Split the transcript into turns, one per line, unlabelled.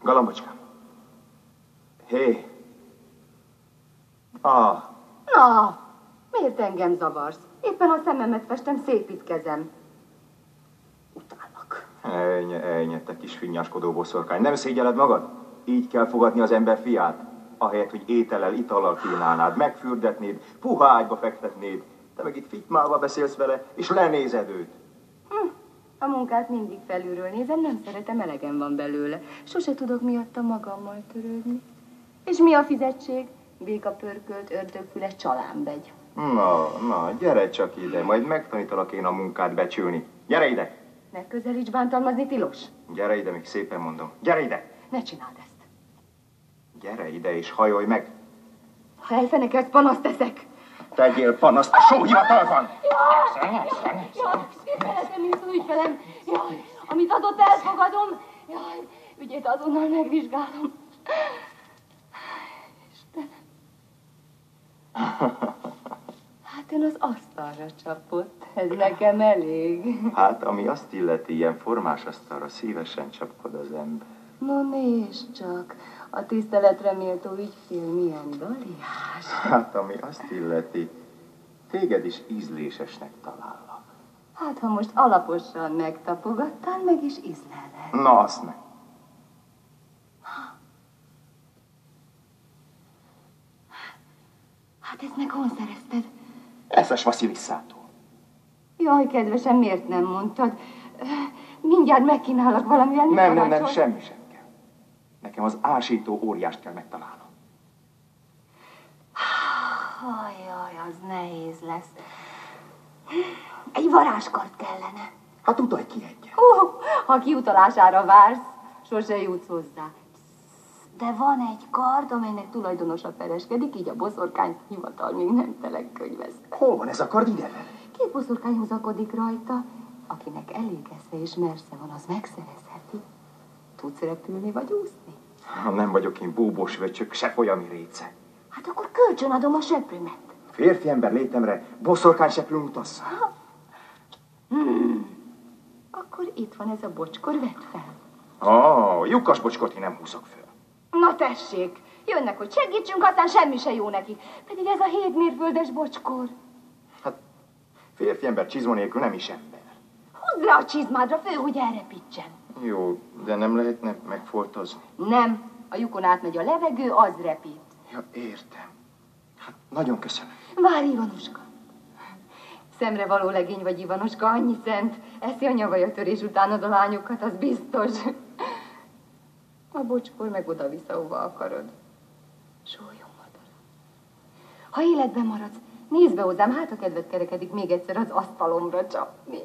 Galambocskám. Hé.
Na, miért engem zavarsz? Éppen a szememet festem, szépítkezem. Utálnak.
Ejnye, te kis finnyáskodó boszorkány. Nem szégyeled magad? Így kell fogadni az ember fiát? Ahelyett, hogy étellel, itallal kínálnád, megfürdetnéd, puha ágyba fektetnéd. Te meg itt fitymálva beszélsz vele, és lenézed őt.
A munkát mindig felülről nézem, nem szeretem, elegem van belőle. Sose tudok miatta magammal törődni. És mi a fizetség? Békapörkölt, ördögfüles csalánbegy.
Na, gyere csak ide, majd megtanítalak én a munkát becsülni. Gyere ide!
Ne közelíts, bántalmazni tilos.
Gyere ide, még szépen mondom. Gyere ide!
Ne csináld ezt.
Gyere ide és hajolj meg!
Ha elfenekelsz, panaszt teszek.
Tegyél panaszt a sóhivatalban!
Jaj, ügyfeletem, mint az ügyfelem. Jaj, amit adott, elfogadom. Jaj, ügyét azonnal megvizsgálom. Istenem. Hát ön az asztalra csapott. Ez nekem elég.
Hát, ami azt illeti, ilyen formás asztalra szívesen csapkod az ember.
No, nézd csak. A tiszteletre méltó ügyfél milyen daliás.
Hát, ami azt illeti, téged is ízlésesnek találnak.
Hát, ha most alaposan megtapogattál, meg is ízlelek.
Na, azt meg.
Hát ezt meg hol szerezted?
Eszes Vaszilisszától.
Jaj, kedvesem, miért nem mondtad? Mindjárt megkínálok valamivel.
Nem, semmi sem kell. Nekem az ásító óriást kell megtalálnom.
Jaj, az nehéz lesz. Egy varázskart kellene.
Hát utalj ki egyet.
Ha kiutalására vársz, sose jutsz hozzá. De van egy kard, amelynek tulajdonosa pereskedik, így a boszorkány hivatal még nem telekönyvezte.
Hol van ez a kard, ide vele?
Két boszorkány hozakodik rajta. Akinek elég esze és mersze van, az megszerezheti. Tudsz repülni vagy úszni?
Nem vagyok én búbos vöcsök, se folyami réce.
Hát akkor kölcsönadom a seprőmet.
Férfi ember létemre boszorkány seprőn utazza.
Akkor itt van ez a bocskor, vedd fel.
Lyukas bocskort én nem húzok föl.
Na tessék, jönnek, hogy segítsünk, aztán semmi se jó nekik. Pedig ez a 7 mérföldes bocskor.
Hát, férfi ember csizma nélkül nem is ember.
Húzd rá a csizmádra, fő, hogy elrepítsen.
Jó, de nem lehetne megfoltozni?
Nem, a lyukon átmegy a levegő, az repít.
Ja, értem. Hát, nagyon köszönöm.
Várj, Ivanuska. Szemre való legény vagy, Ivanuska, annyi szent. Eszi a nyavajatörés utánad a lányokat, az biztos. A bocskor meg oda-vissza, hova akarod. Sólyom, madara. Ha életben maradsz, nézd be hozzám, hát a kedved kerekedik még egyszer az asztalomra csapni.